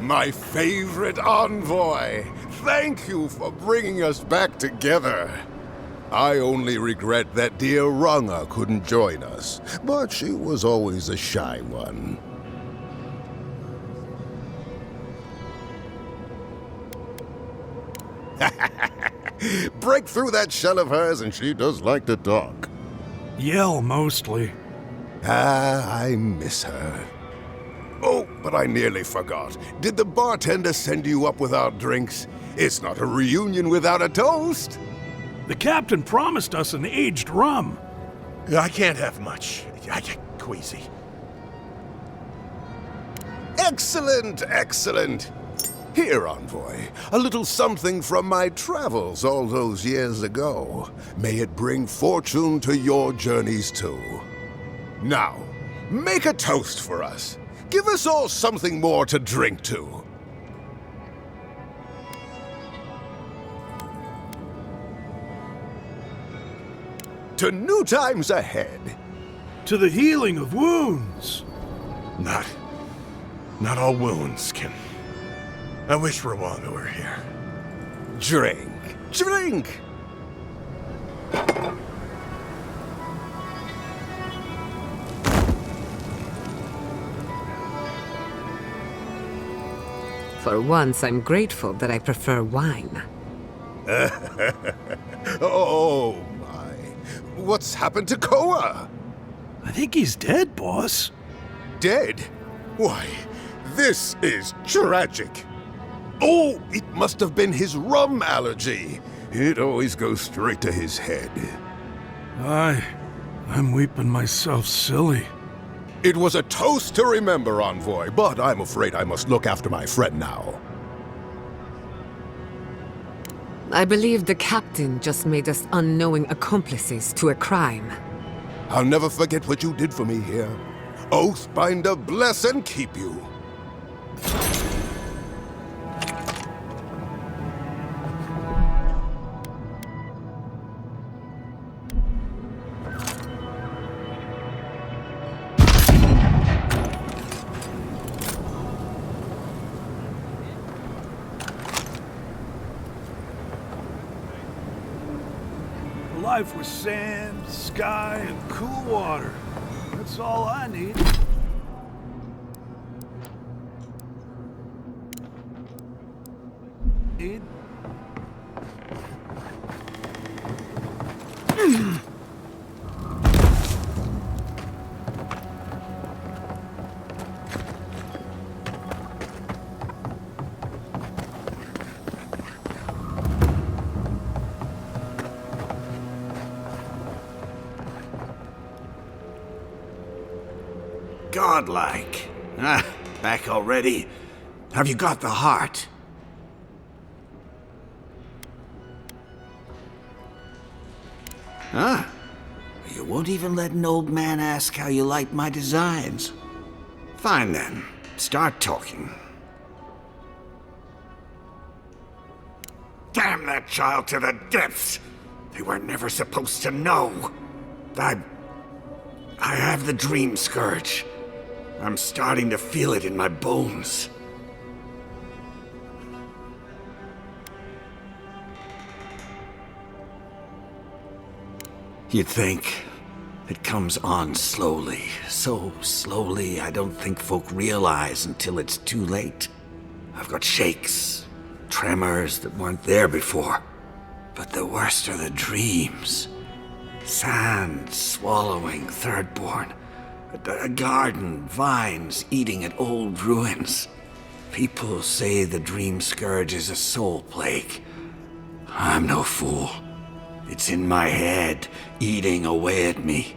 My favorite envoy! Thank you for bringing us back together. I only regret that dear Runga couldn't join us, but she was always a shy one. Break through that shell of hers and she does like to talk. Yell, mostly. I miss her. Oh, but I nearly forgot. Did the bartender send you up without drinks? It's not a reunion without a toast. The captain promised us an aged rum. I can't have much. I get queasy. Excellent, excellent. Here, envoy, a little something from my travels all those years ago. May it bring fortune to your journeys too. Now, make a toast for us. Give us all something more to drink to. To new times ahead. To the healing of wounds. Not all wounds can... I wish Rwanga were here. Drink. Drink! For once, I'm grateful that I prefer wine. Oh, my. What's happened to Koa? I think he's dead, boss. Dead? Why, this is tragic. Oh, it must have been his rum allergy. It always goes straight to his head. I'm weeping myself silly. It was a toast to remember, envoy, but I'm afraid I must look after my friend now. I believe the captain just made us unknowing accomplices to a crime. I'll never forget what you did for me here. Oathbinder bless and keep you. Life with sand, sky, and cool water. That's all I need. Godlike. Back already? Have you got the heart? Huh? You won't even let an old man ask how you like my designs. Fine then. Start talking. Damn that child to the depths! They were never supposed to know. I have the dream scourge. I'm starting to feel it in my bones. You'd think it comes on slowly. So slowly, I don't think folk realize until it's too late. I've got shakes, tremors that weren't there before. But the worst are the dreams. Sand swallowing Thirdborn. A garden, vines eating at old ruins. People say the dream scourge is a soul plague. I'm no fool. It's in my head, eating away at me.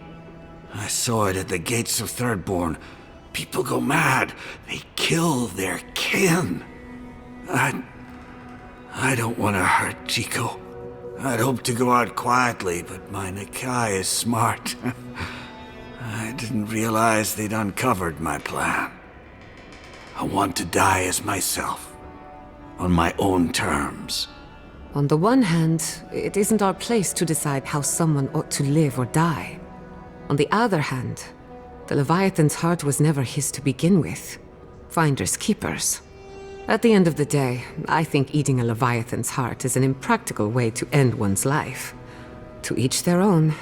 I saw it at the gates of Thirdborn. People go mad. They kill their kin. I don't want to hurt Chico. I'd hoped to go out quietly, but my Nikai is smart. I didn't realize they'd uncovered my plan. I want to die as myself, on my own terms. On the one hand, it isn't our place to decide how someone ought to live or die. On the other hand, the Leviathan's heart was never his to begin with. Finders keepers. At the end of the day, I think eating a Leviathan's heart is an impractical way to end one's life. To each their own.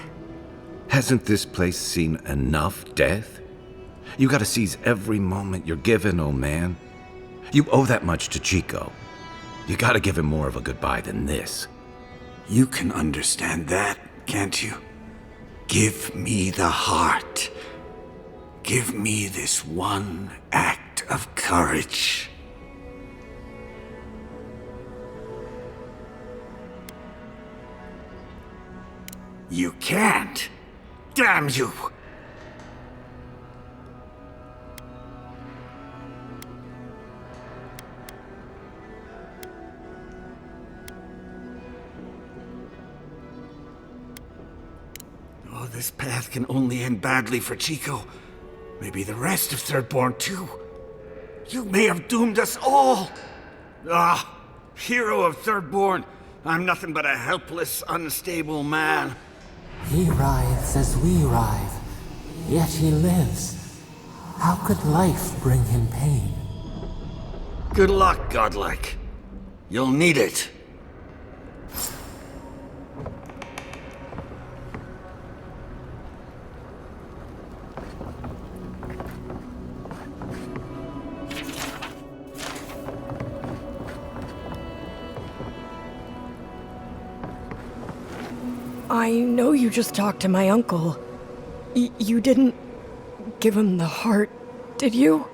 Hasn't this place seen enough death? You gotta seize every moment you're given, old man. You owe that much to Chico. You gotta give him more of a goodbye than this. You can understand that, can't you? Give me the heart. Give me this one act of courage. You can't! Damn you! Oh, this path can only end badly for Chico. Maybe the rest of Thirdborn too. You may have doomed us all! Ah, hero of Thirdborn, I'm nothing but a helpless, unstable man. He writhes as we writhe, yet he lives. How could life bring him pain? Good luck, godlike. You'll need it. I know you just talked to my uncle. You didn't give him the heart, did you?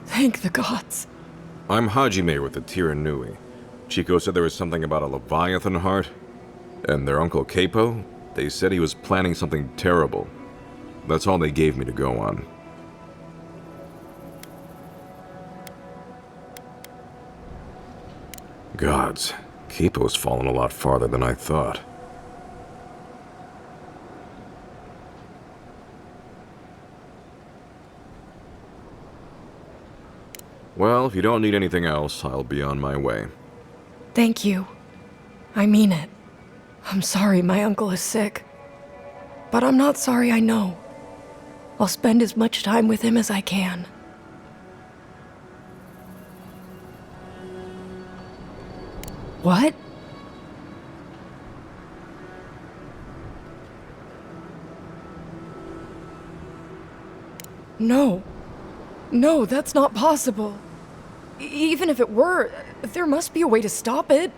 Thank the gods. I'm Hajime with the Tiranui. Chico said there was something about a Leviathan heart. And their uncle Capo, they said he was planning something terrible. That's all they gave me to go on. Gods, Capo's fallen a lot farther than I thought. Well, if you don't need anything else, I'll be on my way. Thank you. I mean it. I'm sorry my uncle is sick. But I'm not sorry I know. I'll spend as much time with him as I can. What? No. No, that's not possible. Even if it were, there must be a way to stop it.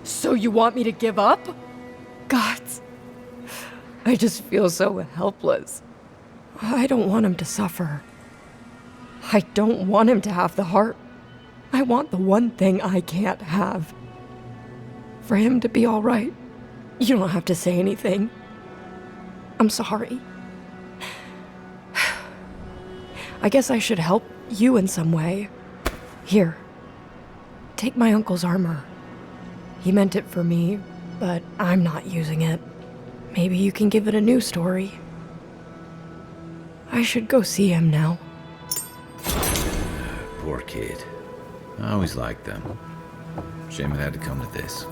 So you want me to give up? Gods. I just feel so helpless. I don't want him to suffer. I don't want him to have the heart. I want the one thing I can't have. For him to be all right. You don't have to say anything. I'm sorry. I guess I should help you in some way. Here. Take my uncle's armor. He meant it for me, but I'm not using it. Maybe you can give it a new story. I should go see him now. Poor kid. I always liked them. Shame it had to come to this.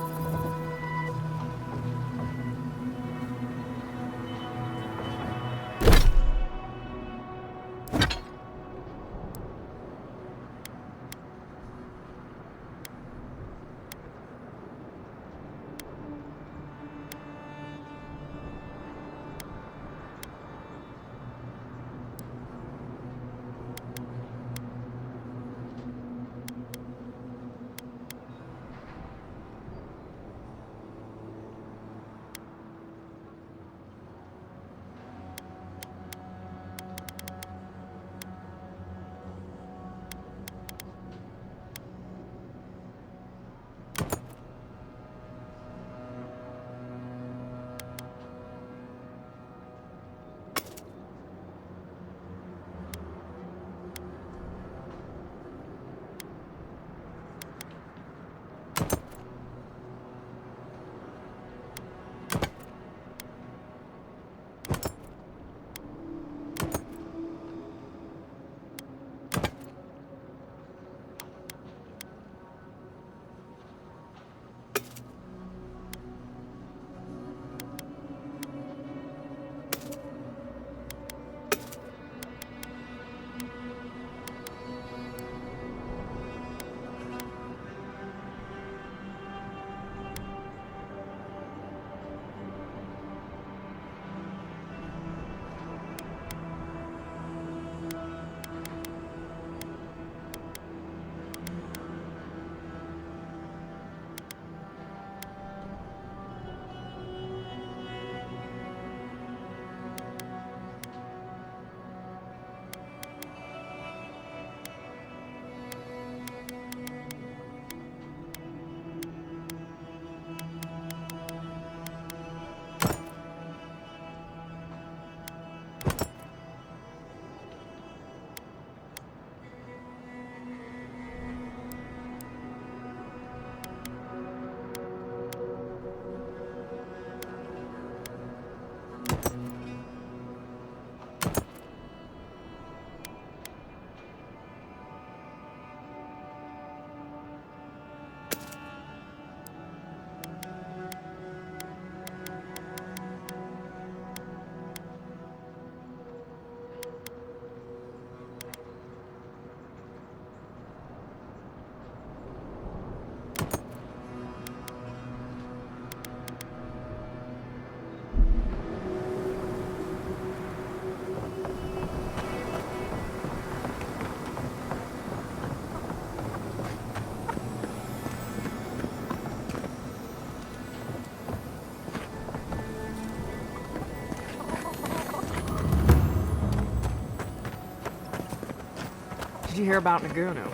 Did you hear about Naguno?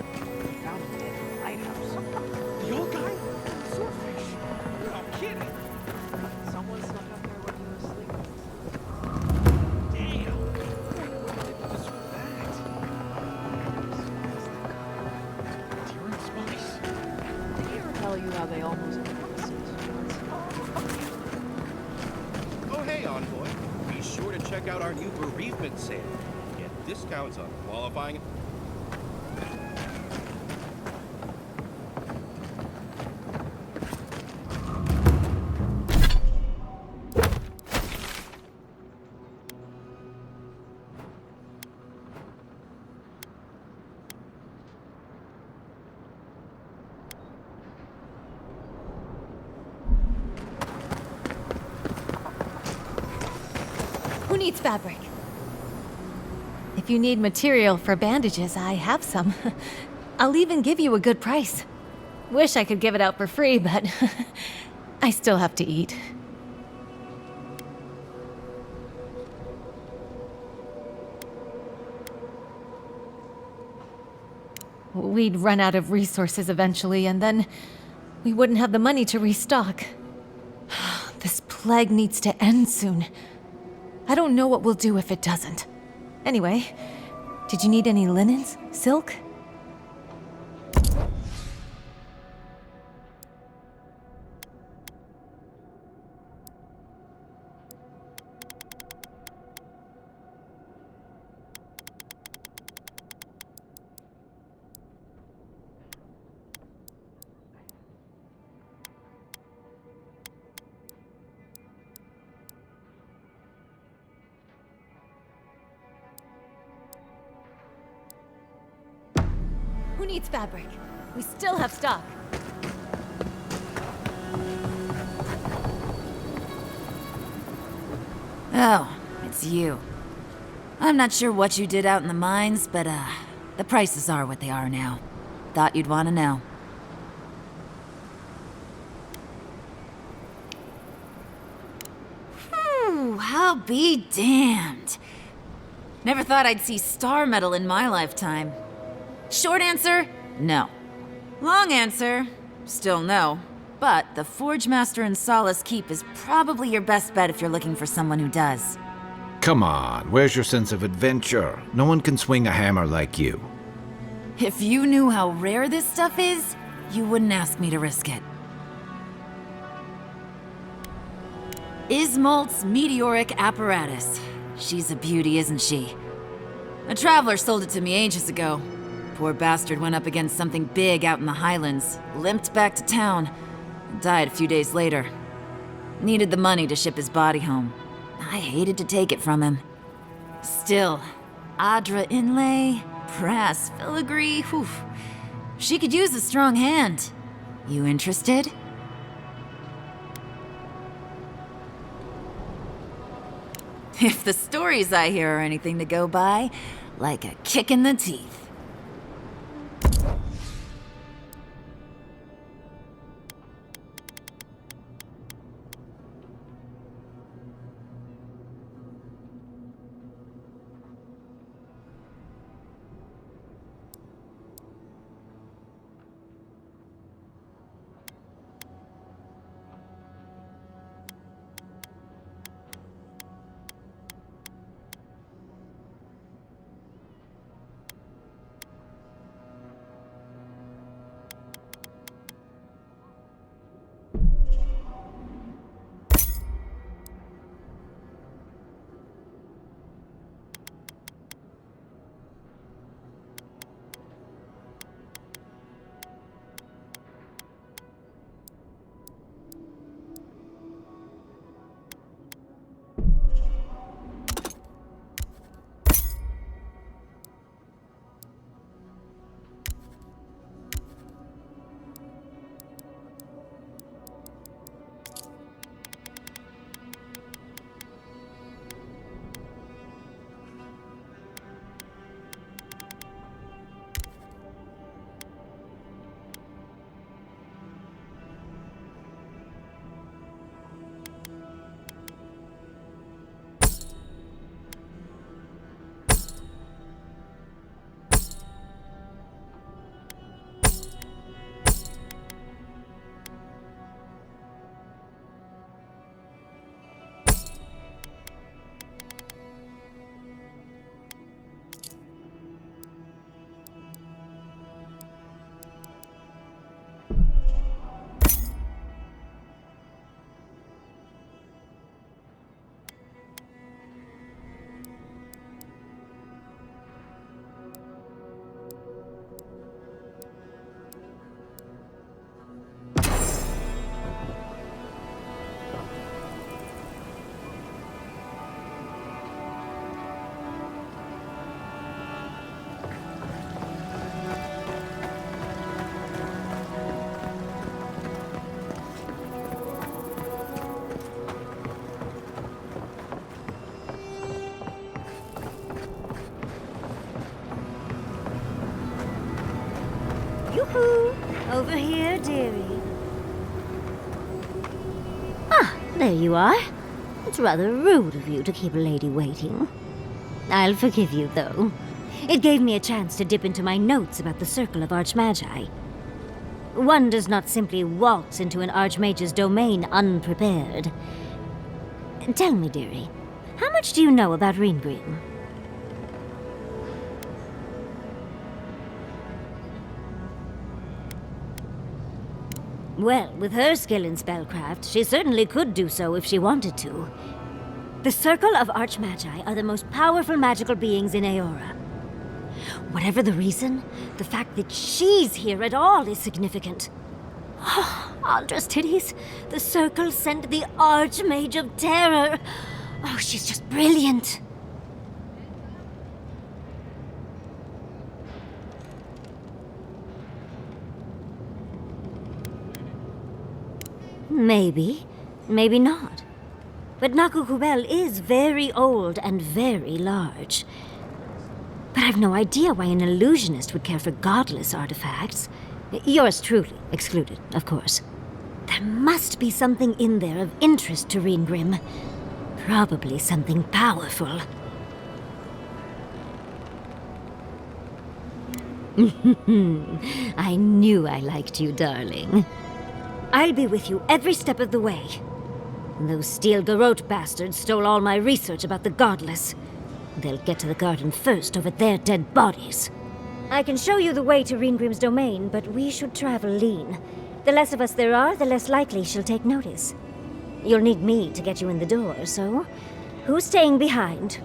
Found him dead in the lighthouse. The old guy? Swordfish. You're not kidding. Someone snuck up there when you were asleep. Damn. What did you deserve that? Deer and spice. Did he ever tell you how they almost Oh, hey, Envoy. Be sure to check out our new bereavement sale. Get discounts on qualifying. Who needs fabric? If you need material for bandages, I have some. I'll even give you a good price. Wish I could give it out for free, but I still have to eat. We'd run out of resources eventually, and then we wouldn't have the money to restock. This plague needs to end soon. I don't know what we'll do if it doesn't. Anyway, did you need any linens? Silk? Who needs fabric? We still have stock. Oh, it's you. I'm not sure what you did out in the mines, but, the prices are what they are now. Thought you'd want to know. Whew, I'll be damned. Never thought I'd see star metal in my lifetime. Short answer, no. Long answer, still no. But the Forge Master in Solace Keep is probably your best bet if you're looking for someone who does. Come on, where's your sense of adventure? No one can swing a hammer like you. If you knew how rare this stuff is, you wouldn't ask me to risk it. Ismalt's meteoric apparatus. She's a beauty, isn't she? A traveler sold it to me ages ago. Poor bastard went up against something big out in the Highlands, limped back to town, and died a few days later. Needed the money to ship his body home. I hated to take it from him. Still, Adra inlay, brass filigree, whew. She could use a strong hand. You interested? If the stories I hear are anything to go by, like a kick in the teeth. over here, dearie. Ah, there you are. It's rather rude of you to keep a lady waiting. I'll forgive you, though. It gave me a chance to dip into my notes about the Circle of Archmagi. One does not simply waltz into an Archmage's domain unprepared. Tell me, dearie, how much do you know about Reengrim? Well, with her skill in spellcraft, she certainly could do so if she wanted to. The Circle of Archmagi are the most powerful magical beings in Aora. Whatever the reason, the fact that she's here at all is significant. Oh, Aldra's titties. The Circle sent the Archmage of Terror. Oh, she's just brilliant. Maybe, maybe not. But Nakukubel is very old and very large. But I've no idea why an illusionist would care for godless artifacts. Yours truly excluded, of course. There must be something in there of interest to Reengrim. Probably something powerful. I knew I liked you, darling. I'll be with you every step of the way. Those Steel Garrote bastards stole all my research about the Godless. They'll get to the garden first over their dead bodies. I can show you the way to Reengrim's domain, but we should travel lean. The less of us there are, the less likely she'll take notice. You'll need me to get you in the door, so who's staying behind?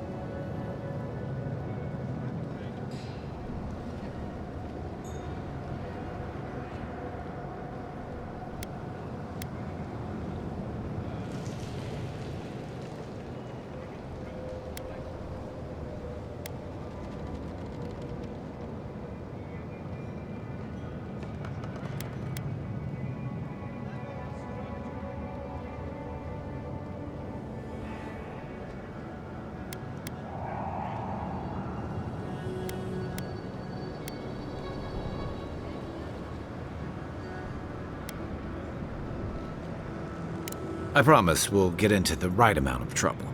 I promise we'll get into the right amount of trouble.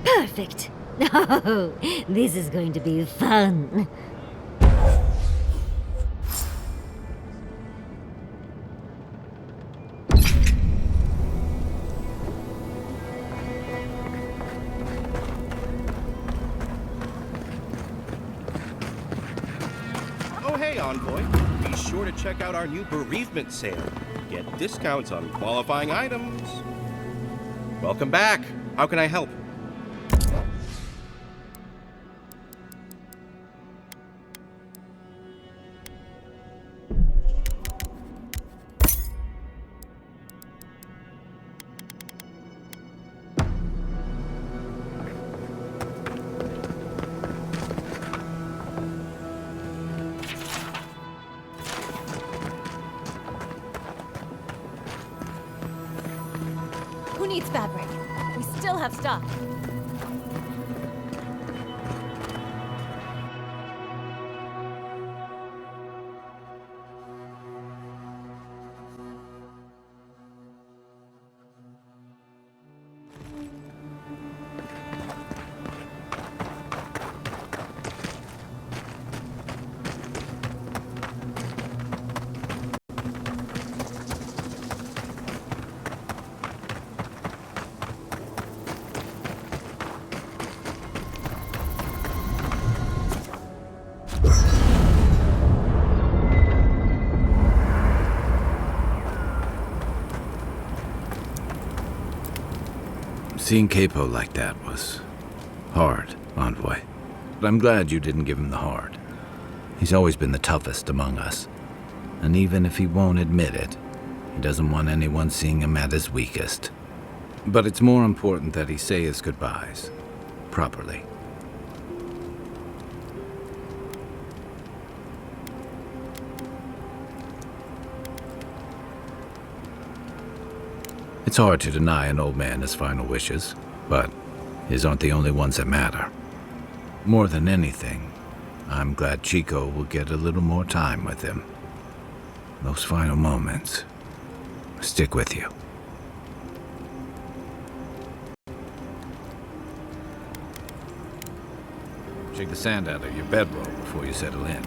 Perfect. Oh, this is going to be fun. Oh, hey, Envoy. Be sure to check out our new bereavement sale. Get discounts on qualifying items. Welcome back. How can I help? Who needs fabric? We still have stock. Seeing Capo like that was hard, Envoy. But I'm glad you didn't give him the hard. He's always been the toughest among us. And even if he won't admit it, he doesn't want anyone seeing him at his weakest. But it's more important that he say his goodbyes properly. It's hard to deny an old man his final wishes, but his aren't the only ones that matter. More than anything, I'm glad Chico will get a little more time with him. those final moments stick with you. Shake the sand out of your bedroll before you settle in.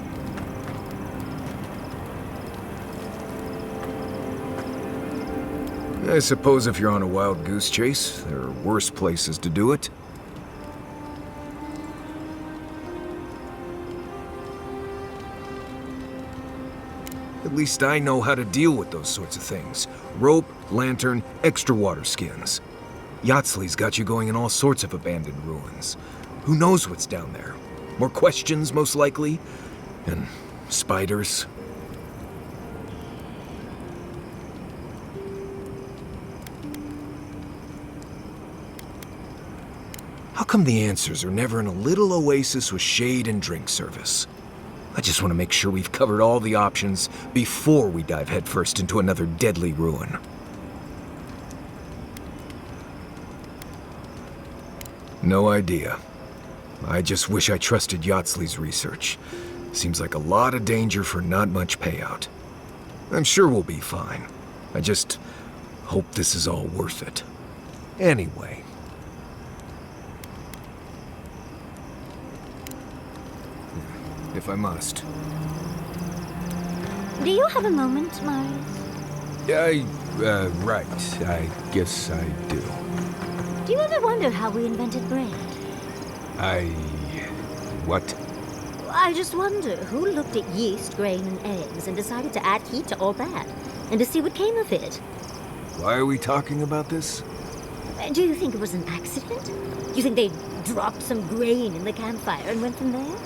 I suppose if you're on a wild goose chase, there are worse places to do it. At least I know how to deal with those sorts of things. Rope, lantern, extra water skins. Yatsley's got you going in all sorts of abandoned ruins. Who knows what's down there? More questions, most likely. And spiders. How come the answers are never in a little oasis with shade and drink service? I just want to make sure we've covered all the options before we dive headfirst into another deadly ruin. No idea. I just wish I trusted Yatsley's research. Seems like a lot of danger for not much payout. I'm sure we'll be fine. I just hope this is all worth it. Anyway. If I must. Do you have a moment, Marius? Right. I guess I do. Do you ever wonder how we invented bread? What? I just wonder who looked at yeast, grain, and eggs and decided to add heat to all that, and to see what came of it. Why are we talking about this? Do you think it was an accident? Do you think they dropped some grain in the campfire and went from there?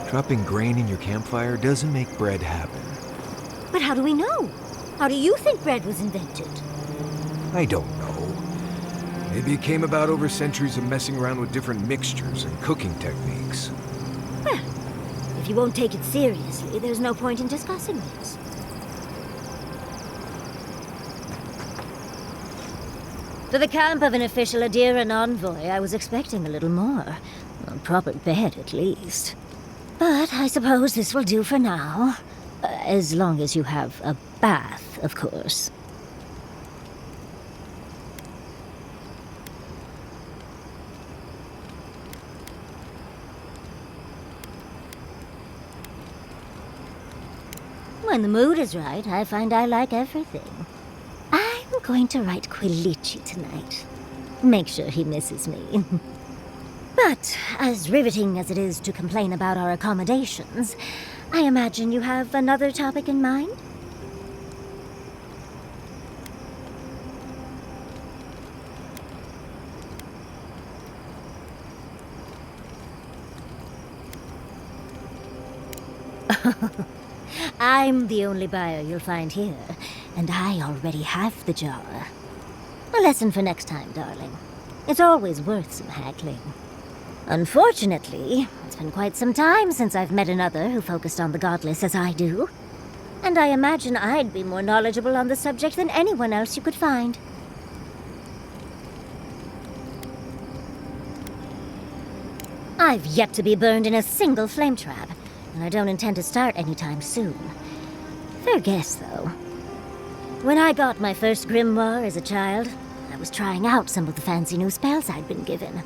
Dropping grain in your campfire doesn't make bread happen. But how do we know? How do you think bread was invented? I don't know. Maybe it came about over centuries of messing around with different mixtures and cooking techniques. Well, if you won't take it seriously, there's no point in discussing this. For the camp of an official Adiran envoy, I was expecting a little more. A proper bed, at least. But I suppose this will do for now. As long as you have a bath, of course. When the mood is right, I find I like everything. I'm going to write Quilici tonight. Make sure he misses me. But, as riveting as it is to complain about our accommodations, I imagine you have another topic in mind? I'm the only buyer you'll find here, and I already have the jar. A lesson for next time, darling. It's always worth some haggling. Unfortunately, it's been quite some time since I've met another who focused on the godless as I do. And I imagine I'd be more knowledgeable on the subject than anyone else you could find. I've yet to be burned in a single flame trap, and I don't intend to start anytime soon. Fair guess, though. When I got my first grimoire as a child, I was trying out some of the fancy new spells I'd been given.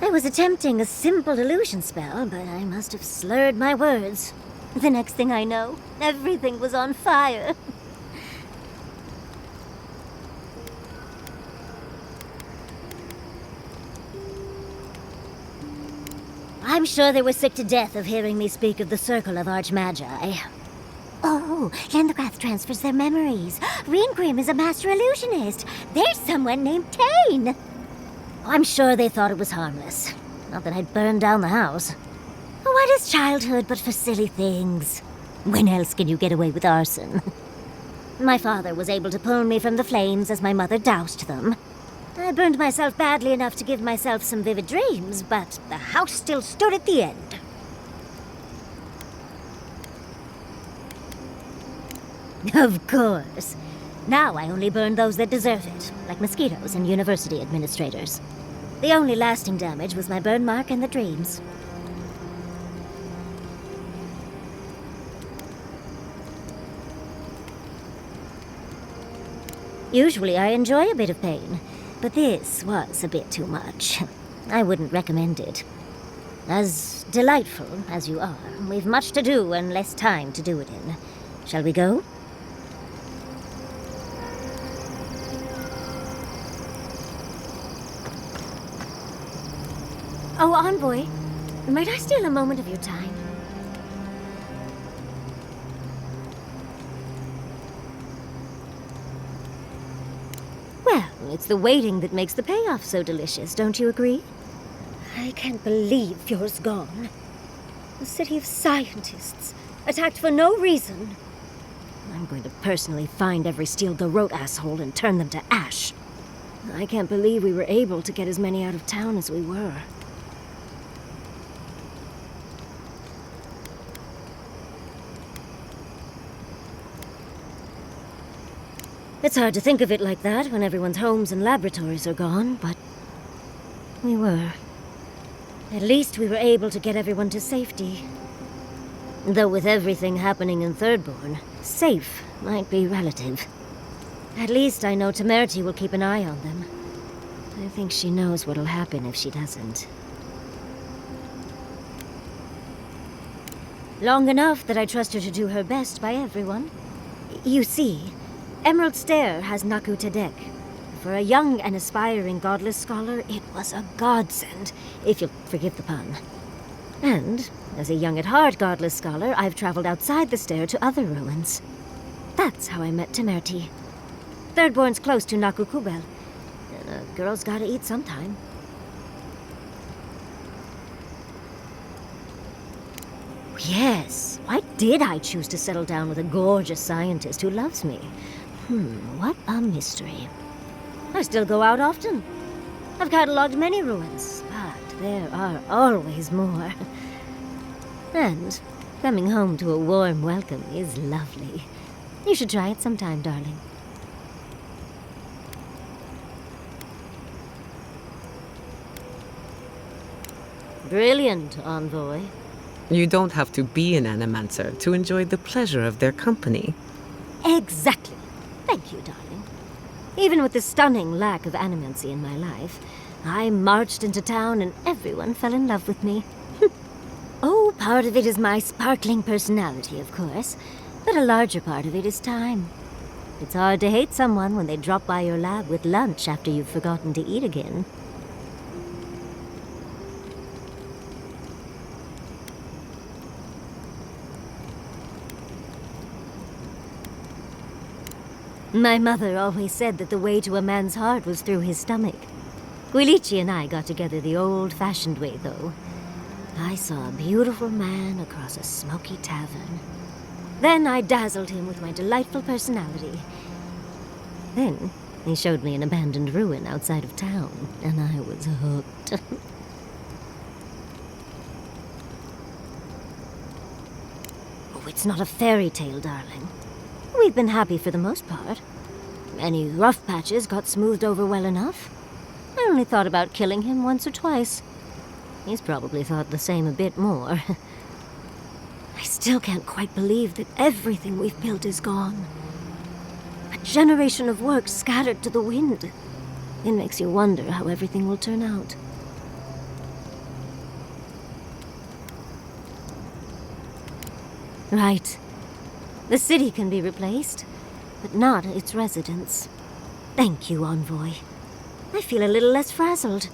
I was attempting a simple illusion spell, but I must have slurred my words. The next thing I know, everything was on fire. I'm sure they were sick to death of hearing me speak of the Circle of Archmagi. Oh, Lendograth transfers their memories. Reengrim is a master illusionist. There's someone named Tane. I'm sure they thought it was harmless. Not that I'd burn down the house. What is childhood but for silly things? When else can you get away with arson? My father was able to pull me from the flames as my mother doused them. I burned myself badly enough to give myself some vivid dreams, but the house still stood at the end. Of course. Now I only burn those that deserve it, like mosquitoes and university administrators. The only lasting damage was my burn mark and the dreams. Usually I enjoy a bit of pain, but this was a bit too much. I wouldn't recommend it. As delightful as you are, we've much to do and less time to do it in. Shall we go? Oh, Envoy, might I steal a moment of your time? Well, it's the waiting that makes the payoff so delicious, don't you agree? I can't believe Fjord's gone. A city of scientists, attacked for no reason. I'm going to personally find every Steel Garrote asshole and turn them to ash. I can't believe we were able to get as many out of town as we were. It's hard to think of it like that when everyone's homes and laboratories are gone, but we were. At least we were able to get everyone to safety. Though with everything happening in Thirdborn, safe might be relative. At least I know Temerity will keep an eye on them. I think she knows what'll happen if she doesn't. Long enough that I trust her to do her best by everyone. You see, Emerald Stair has Naku Tedek. For a young and aspiring godless scholar, it was a godsend, if you'll forgive the pun. And, as a young-at-heart godless scholar, I've traveled outside the stair to other ruins. That's how I met Temerity. Thirdborn's close to Naku Kubel, and a girl's gotta eat sometime. Yes, why did I choose to settle down with a gorgeous scientist who loves me? What a mystery. I still go out often. I've catalogued many ruins, but there are always more. And coming home to a warm welcome is lovely. You should try it sometime, darling. Brilliant, Envoy. You don't have to be an animancer to enjoy the pleasure of their company. Exactly. Thank you, darling. Even with the stunning lack of animancy in my life, I marched into town and everyone fell in love with me. Oh, part of it is my sparkling personality, of course, but a larger part of it is time. It's hard to hate someone when they drop by your lab with lunch after you've forgotten to eat again. My mother always said that the way to a man's heart was through his stomach. Guilichi and I got together the old-fashioned way, though. I saw a beautiful man across a smoky tavern. Then I dazzled him with my delightful personality. Then he showed me an abandoned ruin outside of town, and I was hooked. Oh, it's not a fairy tale, darling. We've been happy for the most part. Any rough patches got smoothed over well enough. I only thought about killing him once or twice. He's probably thought the same a bit more. I still can't quite believe that everything we've built is gone. A generation of work scattered to the wind. It makes you wonder how everything will turn out. Right. The city can be replaced, but not its residents. Thank you, Envoy. I feel a little less frazzled.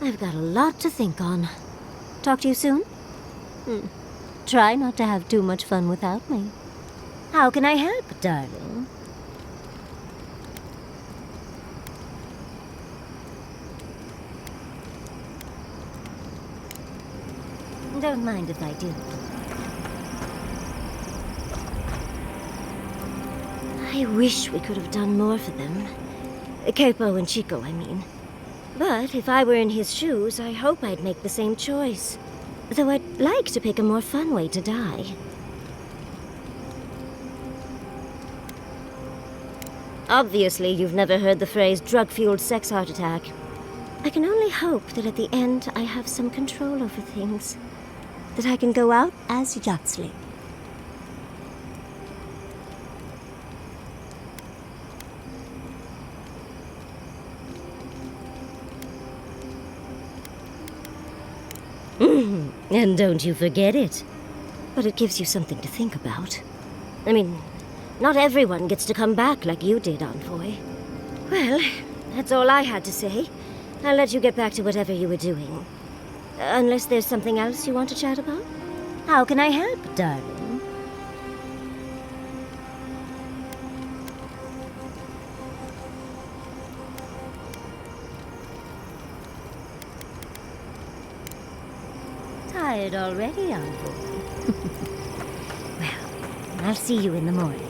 I've got a lot to think on. Talk to you soon? Try not to have too much fun without me. How can I help, darling? Don't mind if I do. I wish we could have done more for them. Capo and Chico, I mean. But if I were in his shoes, I hope I'd make the same choice. Though I'd like to pick a more fun way to die. Obviously, you've never heard the phrase drug-fueled sex heart attack. I can only hope that at the end I have some control over things. That I can go out as Yatsley. And don't you forget it. But it gives you something to think about. I mean, not everyone gets to come back like you did, Envoy. Well, that's all I had to say. I'll let you get back to whatever you were doing. Unless there's something else you want to chat about? How can I help, darling? Tired already, Envoy? Well, I'll see you in the morning.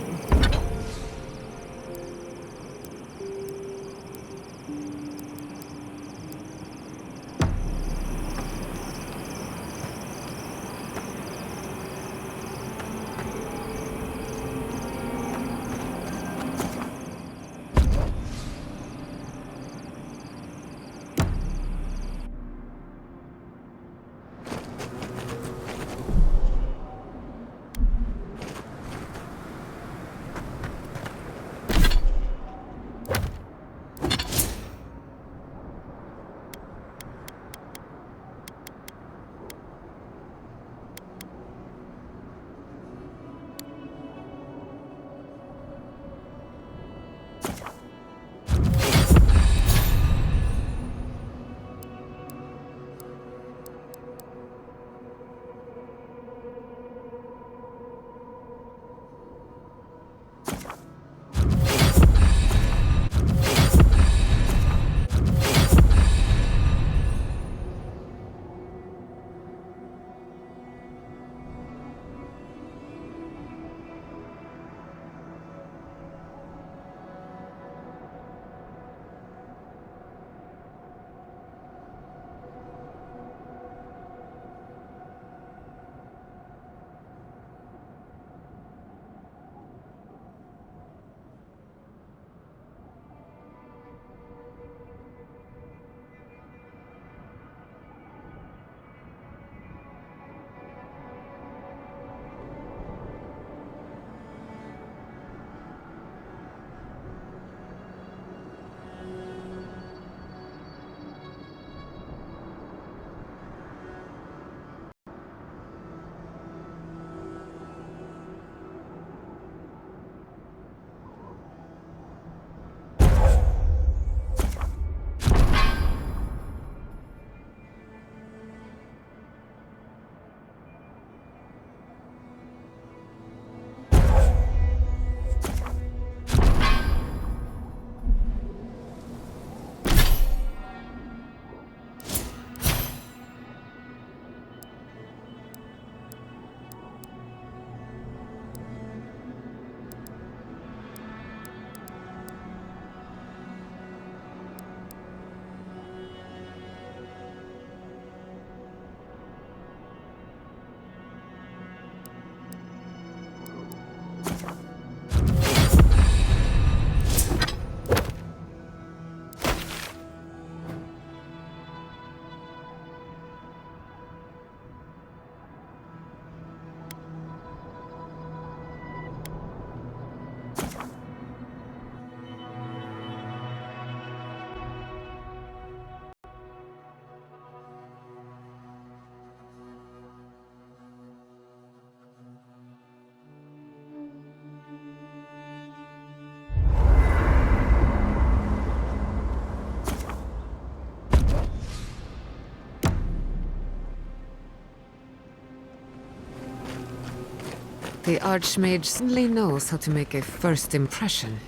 The Archmage certainly knows how to make a first impression.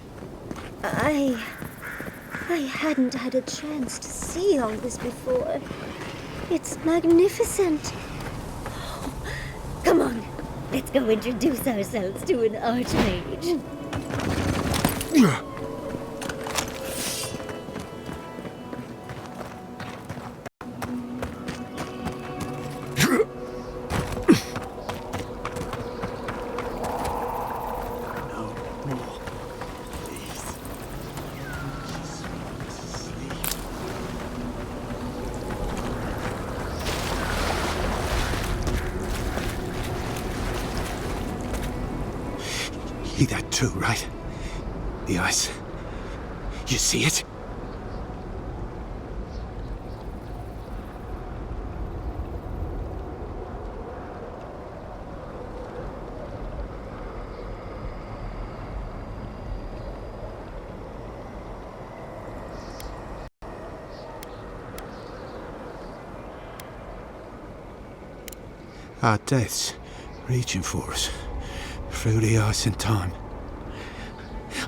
I hadn't had a chance to see all this before. It's magnificent. Oh, come on, let's go introduce ourselves to an Archmage. See that too, right? The ice. You see it? Our death's reaching for us. Through the ice and time.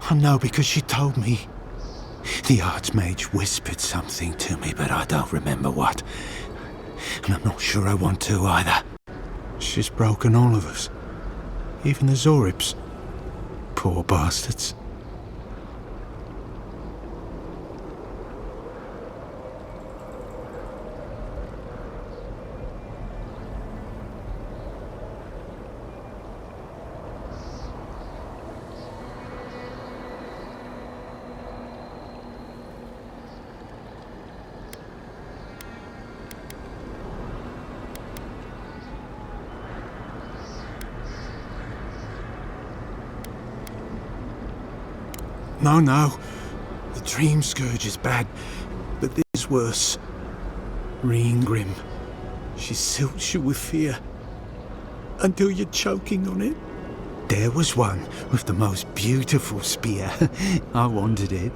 I know because she told me. The Archmage whispered something to me, but I don't remember what. And I'm not sure I want to either. She's broken all of us. Even the Zoribs. Poor bastards. No. The dream scourge is bad, but this is worse. Grim. She silts you with fear. Until you're choking on it. There was one with the most beautiful spear. I wanted it.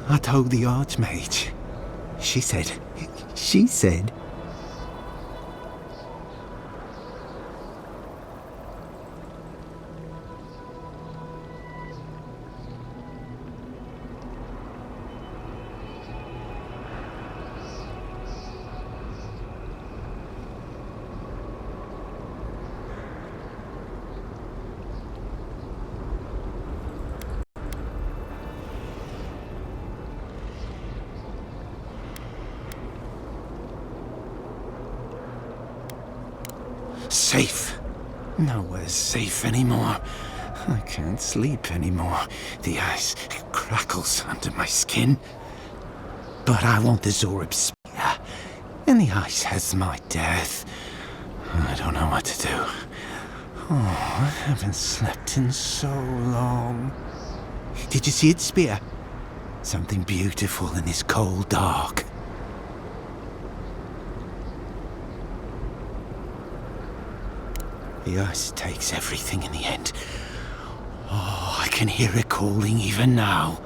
I told the Archmage. She said... Safe. Nowhere's safe anymore. I can't sleep anymore. The ice crackles under my skin. But I want the Zorib spear. And the ice has my death. I don't know what to do. Oh, I haven't slept in so long. Did you see its spear? Something beautiful in this cold dark. The ice takes everything in the end. Oh, I can hear it calling even now.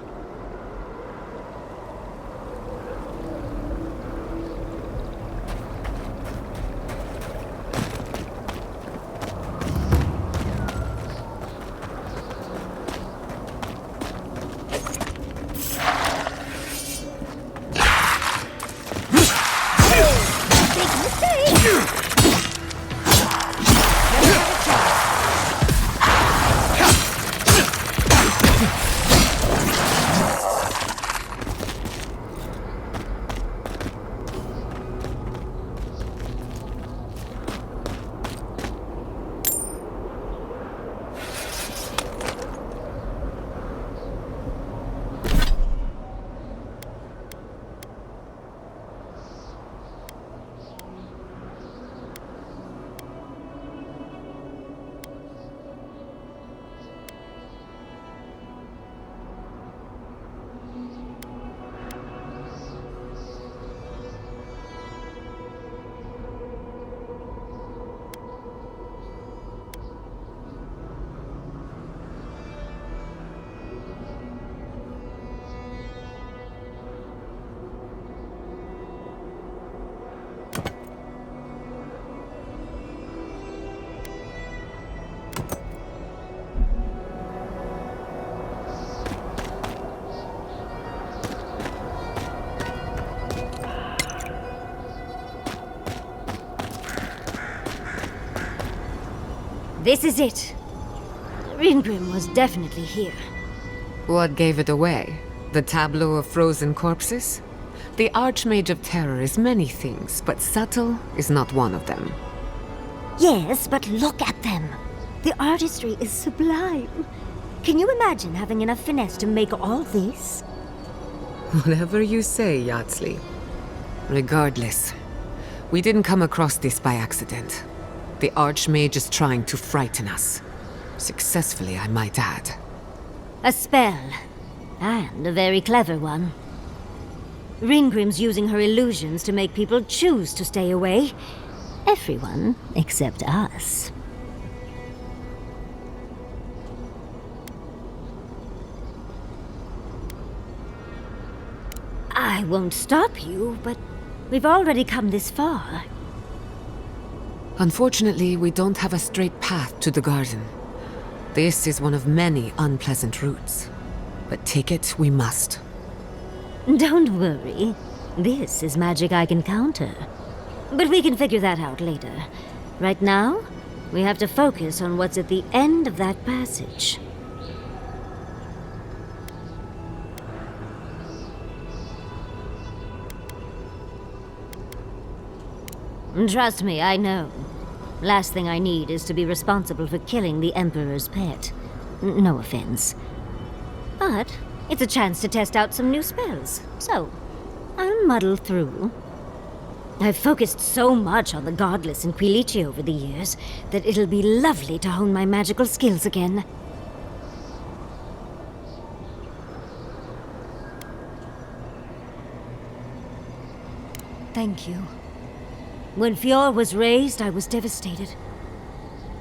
This is it. Ringrim was definitely here. What gave it away? The tableau of frozen corpses? The Archmage of Terror is many things, but subtle is not one of them. Yes, but look at them. The artistry is sublime. Can you imagine having enough finesse to make all this? Whatever you say, Yardsley. Regardless, we didn't come across this by accident. The Archmage is trying to frighten us. Successfully, I might add. A spell. And a very clever one. Ringrim's using her illusions to make people choose to stay away. Everyone except us. I won't stop you, but we've already come this far. Unfortunately, we don't have a straight path to the garden. This is one of many unpleasant routes. But take it we must. Don't worry. This is magic I can counter. But we can figure that out later. Right now, we have to focus on what's at the end of that passage. Trust me, I know. Last thing I need is to be responsible for killing the Emperor's pet. No offense. But it's a chance to test out some new spells, so I'll muddle through. I've focused so much on the Godless and Quilici over the years that it'll be lovely to hone my magical skills again. Thank you. When Fjord was raised, I was devastated.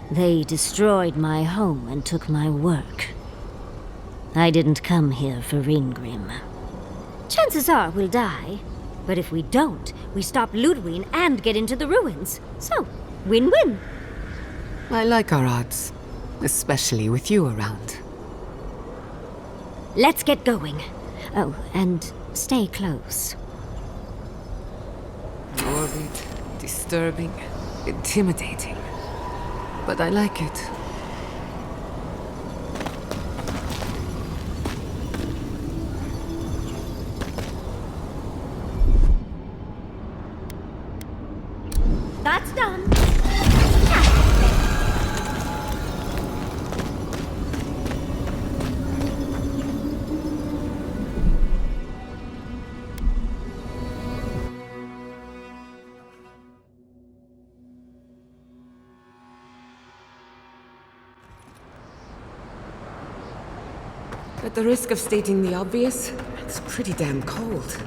They destroyed my home and took my work. I didn't come here for Ringgrim. Chances are we'll die, but if we don't, we stop Ludwig and get into the ruins. So, win-win. I like our odds, especially with you around. Let's get going. Oh, and stay close. Morbid, disturbing, intimidating. But I like it. That's done. At the risk of stating the obvious, it's pretty damn cold.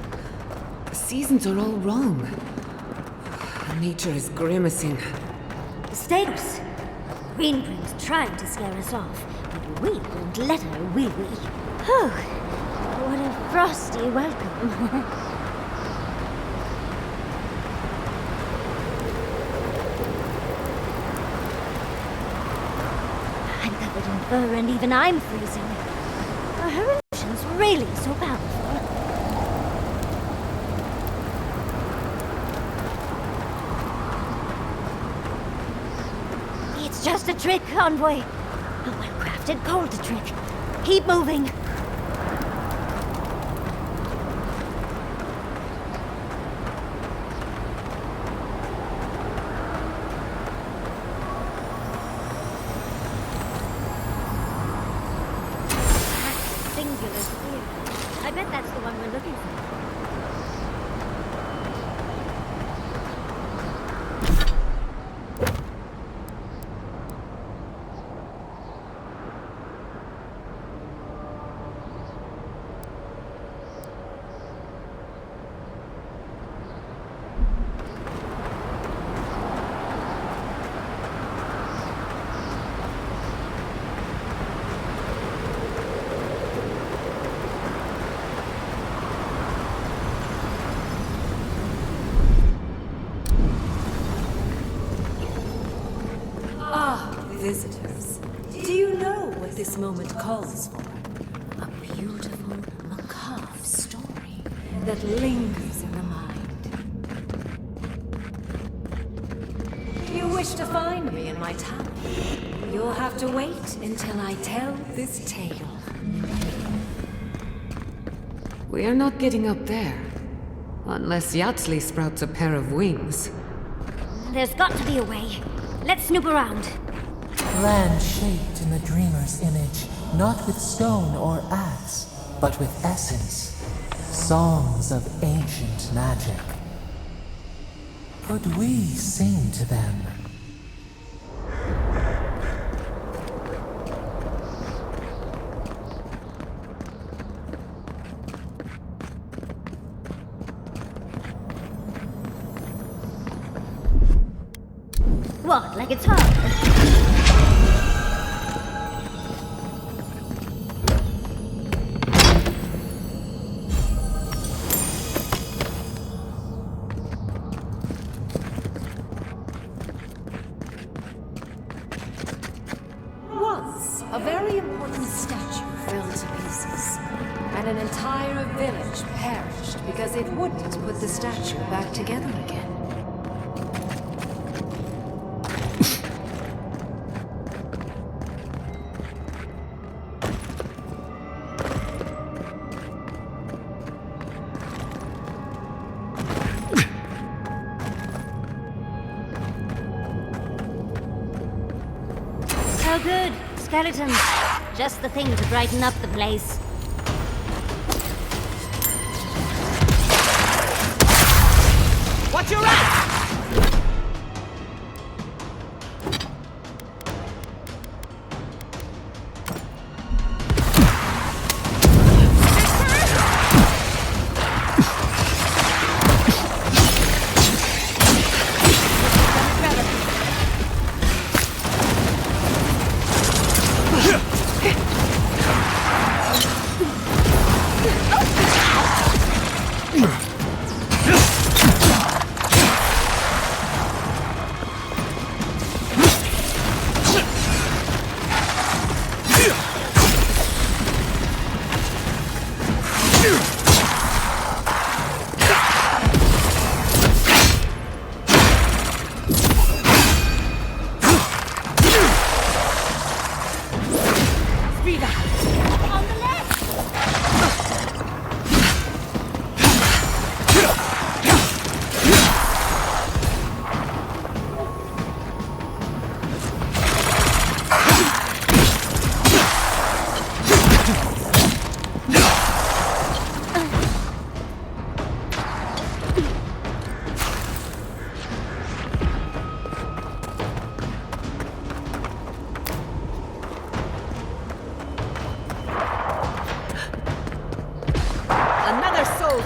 The seasons are all wrong. Nature is grimacing. Status. Ringgrim's trying to scare us off, but we won't let her, will we? Oh, what a frosty welcome. I'm covered in fur and even I'm freezing. Are her emotions really so powerful? It's just a trick, Envoy. A well-crafted cold trick. Keep moving. Singular sphere. I bet that's the one we're looking for. Visitors, do you know what this moment calls for? A beautiful, macabre story that lingers in the mind. You wish to find me in my tower? You'll have to wait until I tell this tale. We are not getting up there. Unless Yatsley sprouts a pair of wings. There's got to be a way. Let's snoop around. Land shaped in the dreamer's image, not with stone or axe, but with essence. Songs of ancient magic. Could we sing to them? What, like it's hard? and an entire village perished because it wouldn't put the statue back together again. Oh good, skeletons. Just the thing to brighten up the place. Watch your right!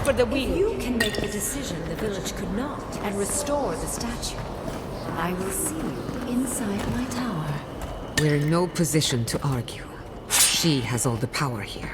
For the wheel. If you can make the decision the village could not and restore the statue, I will see you inside my tower. We're in no position to argue. She has all the power here.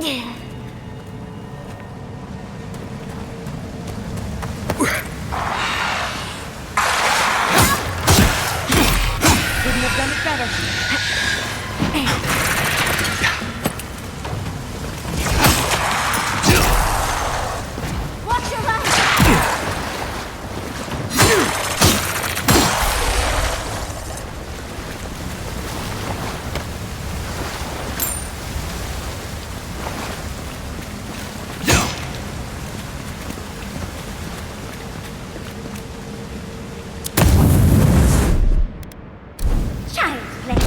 Couldn't have done it better. Watch your right! Child's play.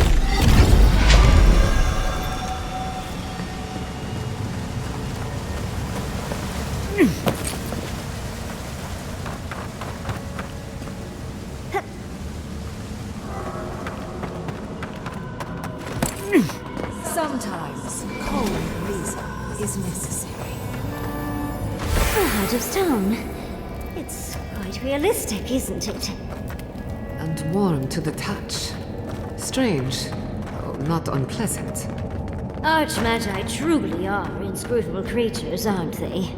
Sometimes cold reason is necessary. A heart of stone. It's quite realistic, isn't it? And warm to the touch. Strange. Oh, not unpleasant. Archmagi truly are inscrutable creatures, aren't they?